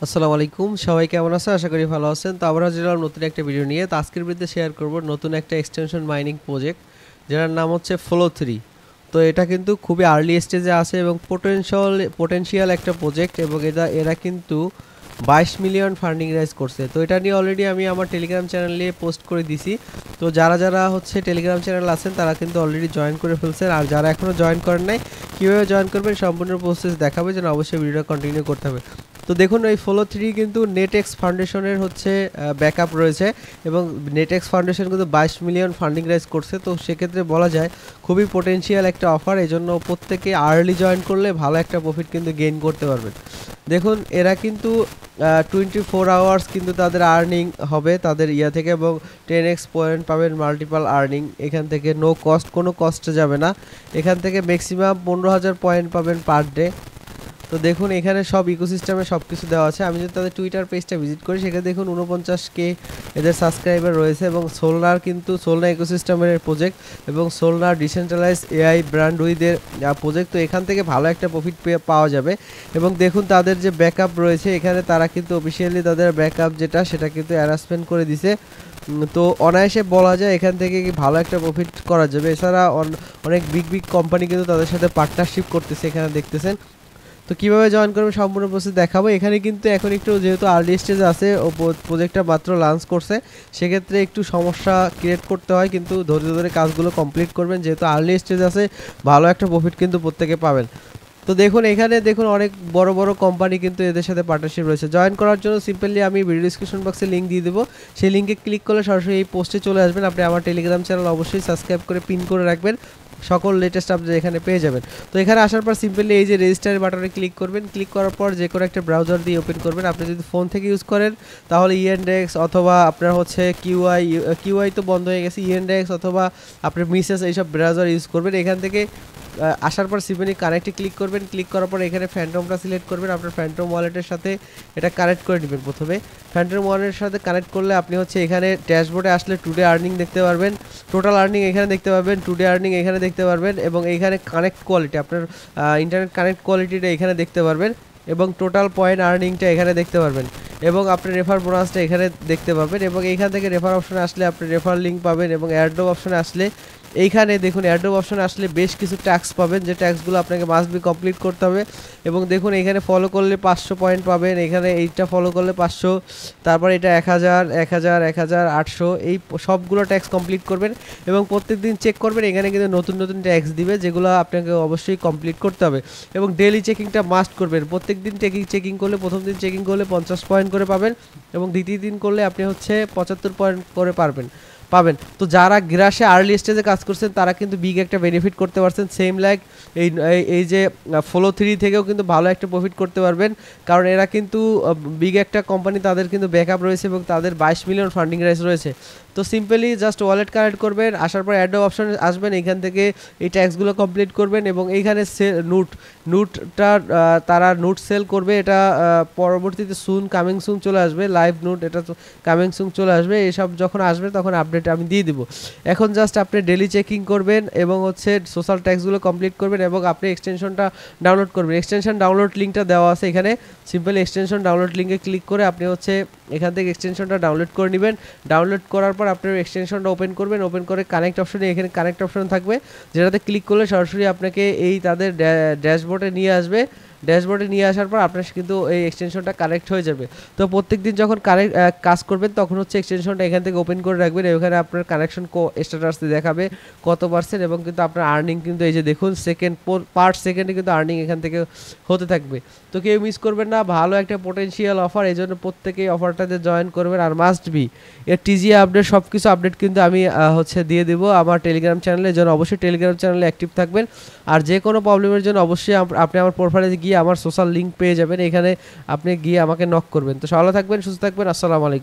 আসসালামু আলাইকুম, সবাই কেমন আছেন? আশা করি ভালো আছেন। তো আমরা যেলাম নতুন একটা ভিডিও নিয়ে। তো আজকের ভিডিওতে শেয়ার করব নতুন একটা এক্সটেনশন মাইনিং প্রজেক্ট, যেটার নাম হচ্ছে ফ্লো 3। তো এটা কিন্তু খুবই আর্লি স্টেজে আছে এবং পোটেনশিয়াল একটা প্রজেক্ট, এবং এরা কিন্তু 22 মিলিয়ন ফান্ডিং রাইজ করছে। তো এটা নিয়ে অলরেডি আমি আমার টেলিগ্রাম চ্যানেলে পোস্ট করে দিছি। তো যারা যারা হচ্ছে টেলিগ্রাম চ্যানেল আছেন তারা কিন্তু অলরেডি জয়েন করে ফেলছেন, আর যারা এখনও জয়েন করেন নাই কীভাবে জয়েন করবেন সম্পূর্ণ প্রসেস দেখাবে, যেন অবশ্যই ভিডিওটা কন্টিনিউ করতে হবে। তো দেখুন, এই ফ্লো 3 কিন্তু নেটেক্স ফাউন্ডেশনের হচ্ছে ব্যাকআপ রয়েছে, এবং নেটেক্স ফাউন্ডেশন কিন্তু 22 মিলিয়ন ফান্ডিং রাইজ করছে। তো সেক্ষেত্রে বলা যায় খুবই পোটেনশিয়াল একটা অফার। এই জন্য প্রত্যেকে আর্লি জয়েন করলে ভালো একটা প্রফিট কিন্তু গেইন করতে পারবেন। দেখুন, এরা কিন্তু 24 আওয়ার্স কিন্তু তাদের আর্নিং হবে তাদের ইয়া থেকে, এবং 10x পয়েন্ট পাবেন, মাল্টিপাল আর্নিং এখান থেকে, নো কস্ট, কোনো কস্টে যাবে না। এখান থেকে ম্যাক্সিমাম 15,000 পয়েন্ট পাবেন পার ডে। তো দেখুন, এখানে সব ইকোসিস্টেমে সব কিছু দেওয়া আছে। আমি যদি তাদের টুইটার পেজটা ভিজিট করি, সেখানে দেখুন 49K এদের সাবস্ক্রাইবার রয়েছে, এবং সোলনার কিন্তু সোলনা ইকোসিস্টেমের প্রজেক্ট, এবং সোলনার ডিসেন্ট্রালাইজ এআই ব্র্যান্ড উইদের প্রজেক্ট। তো এখান থেকে ভালো একটা প্রফিট পাওয়া যাবে। এবং দেখুন, তাদের যে ব্যাকআপ রয়েছে এখানে, তারা কিন্তু অফিসিয়ালি তাদের ব্যাকআপ যেটা সেটা কিন্তু অ্যানাউন্সমেন্ট করে দিছে। তো অনায়াসে বলা যায় এখান থেকে কি ভালো একটা প্রফিট করা যাবে। এছাড়া অনেক বিগ কোম্পানি কিন্তু তাদের সাথে পার্টনারশিপ করতেছে, এখানে দেখতেছেন। তো কীভাবে জয়েন করবে সম্পূর্ণ প্রসেস দেখাবো। এখানে কিন্তু এখন একটু যেহেতু আর্লি স্টেজে আছে ও প্রজেক্টটা মাত্র লঞ্চ করছে, সেক্ষেত্রে একটু সমস্যা ক্রিয়েট করতে হয়, কিন্তু ধৈর্য ধরে কাজগুলো কমপ্লিট করবেন। যেহেতু আর্লি স্টেজে আছে, ভালো একটা প্রফিট কিন্তু প্রত্যেকে পাবেন। তো দেখুন, এখানে দেখুন অনেক বড় বড় কোম্পানি কিন্তু এদের সাথে পার্টনারশিপ রয়েছে। জয়েন করার জন্য সিম্পলি আমি ভিডিও ডিসক্রিপশন বক্সে লিঙ্ক দিয়ে দেবো, সেই লিঙ্কে ক্লিক করলে সরাসরি এই পোস্টে চলে আসবেন। আপনি আমার টেলিগ্রাম চ্যানেল অবশ্যই সাবস্ক্রাইব করে পিন করে রাখবেন, সকল লেটেস্ট আপডেট এখানে পেয়ে যাবেন। তো এখানে আসার পর সিম্পলি এই যে রেজিস্টার বাটনে ক্লিক করবেন। ক্লিক করার পর যে কোনো একটা ব্রাউজার দিয়ে ওপেন করবেন। আপনি যদি ফোন থেকে ইউজ করেন তাহলে ইএনডেক্স, অথবা আপনার হচ্ছে কিউআই তো বন্ধ হয়ে গেছে, ইএনডেক্স অথবা আপনার মিসেস, এইসব ব্রাউজার ইউজ করবেন। এখান থেকে আসার পর সিম্পলি কানেক্টে ক্লিক করবেন। ক্লিক করার পর এখানে ফ্যান্টমটা সিলেক্ট করবেন। আপনার ফ্যান্টম ওয়ালেটের সাথে এটা কানেক্ট করে নেবেন। প্রথমে ফ্যান্টম ওয়ালেটের সাথে কানেক্ট করলে আপনি হচ্ছে এখানে ড্যাশবোর্ডে আসলে টুডে আর্নিং দেখতে পারবেন, টোটাল আর্নিং এখানে দেখতে পারবেন, টুডে আর্নিং এখানে দেখতে পারবেন, এবং এইখানে কানেক্ট কোয়ালিটি, আপনার ইন্টারনেট কানেক্ট কোয়ালিটিটা এখানে দেখতে পারবেন, এবং টোটাল পয়েন্ট আর্নিংটা এখানে দেখতে পারবেন, এবং আপনি রেফার বোনাসটা এখানে দেখতে পাবেন। এবং এইখান থেকে রেফার অপশনে আসলে আপনি রেফার লিঙ্ক পাবেন, এবং অ্যাড্রপ অপশনে আসলে এইখানে দেখুন অ্যাড্রপ অপশনে আসলে বেশ কিছু ট্যাক্স পাবেন, যে ট্যাক্সগুলো আপনাকে মাস্ট বি কমপ্লিট করতে হবে। এবং দেখুন, এখানে ফলো করলে 500 পয়েন্ট পাবেন, এখানে এইটা ফলো করলে 500, তারপর এটা 1000, 1000, 1800, এই সবগুলো ট্যাক্স কমপ্লিট করবেন। এবং প্রত্যেক দিন চেক করবেন, এখানে কিন্তু নতুন নতুন ট্যাক্স দিবে, যেগুলো আপনাকে অবশ্যই কমপ্লিট করতে হবে। এবং ডেইলি চেকিংটা মাস্ট করবেন। প্রত্যেক দিন চেকিং করলে, প্রথম দিন চেকিং করলে 50 পয়েন্ট করে পাবেন, এবং দ্বিতীয় দিন করলে আপনি হচ্ছে 75 পয়েন্ট করে পাবেন। তো যারা গ্রাসে আর্লি স্টেজে কাজ করছেন তারা কিন্তু বিগ একটা বেনিফিট করতে পারছেন। সেম লাইক এই যে ফ্লো 3 থেকেও কিন্তু ভালো একটা প্রফিট করতে পারবেন, কারণ এরা কিন্তু বিগ একটা কোম্পানি, তাদের কিন্তু ব্যাকআপ রয়েছে, এবং তাদের 22 মিলিয়ন ফান্ডিং রাইজ রয়েছে। তো সিম্পলি জাস্ট ওয়ালেট কানেক্ট করবেন, আসার পর অ্যাড অপশন আসবেন, এখান থেকে এই ট্যাক্সগুলো কমপ্লিট করবেন, এবং এইখানে নুটটা তারা নুট সেল করবে। এটা পরবর্তীতে কামিং সুন চলে আসবে, লাইভ নুট, এটা কামিং সুন চলে আসবে। এসব যখন আসবে তখন আপডেট আমি দিয়ে দিব। এখন জাস্ট আপনি ডেলি চেকিং করবেন, এবং হচ্ছে সোশ্যাল ট্যাক্সগুলো কমপ্লিট করবেন, এবং আপনি এক্সটেনশনটা ডাউনলোড করবেন। এক্সটেনশন ডাউনলোড লিঙ্কটা দেওয়া আছে এখানে, সিম্পল এক্সটেনশন ডাউনলোড লিঙ্কে ক্লিক করে আপনি হচ্ছে এখান থেকে এক্সটেনশনটা ডাউনলোড করে নেবেন। ডাউনলোড করার পর আপনার এক্সটেনশনটা ওপেন করবেন। ওপেন করে কানেক্ট অপশনে, এখানে কানেক্ট অপশন থাকবে, যেটাতে ক্লিক করলে সরাসরি আপনাকে এই তাদের ড্যাশবোর্ডে নিয়ে আসবে। ড্যাশবোর্ডে নিয়ে আসার পর আপনার কিন্তু এই এক্সটেনশনটা কানেক্ট হয়ে যাবে। তো প্রত্যেকদিন যখন কাজ করবেন তখন হচ্ছে এক্সটেনশনটা এখান থেকে ওপেন করে রাখবেন। এখানে আপনার কানেকশন স্ট্যাটাস দেখাবে কত পার্সেন্ট, এবং কিন্তু আপনার আর্নিং কিন্তু এই যে দেখুন পার সেকেন্ডে কিন্তু আর্নিং এখান থেকে হতে থাকবে। তো কেউ মিস করবেন না, ভালো একটা পোটেনশিয়াল অফার, এই জন্য প্রত্যেকেই অফারটাতে জয়েন করবেন। আর মাস্ট বি এর টিজিএ আপডেট, সব কিছু আপডেট কিন্তু আমি হচ্ছে দিয়ে দেবো আমার টেলিগ্রাম চ্যানেলে, যেন অবশ্যই টেলিগ্রাম চ্যানেলে অ্যাক্টিভ থাকবেন। আর যে কোনো প্রবলেমের জন্য অবশ্যই আপনি আমার প্রোফাইলে গিয়ে আমার সোশ্যাল লিঙ্ক পেয়ে যাবেন, এখানে আপনি গিয়ে আমাকে নক করবেন। তো ভালো থাকবেন, সুস্থ থাকবেন, আসসালামু আলাইকুম।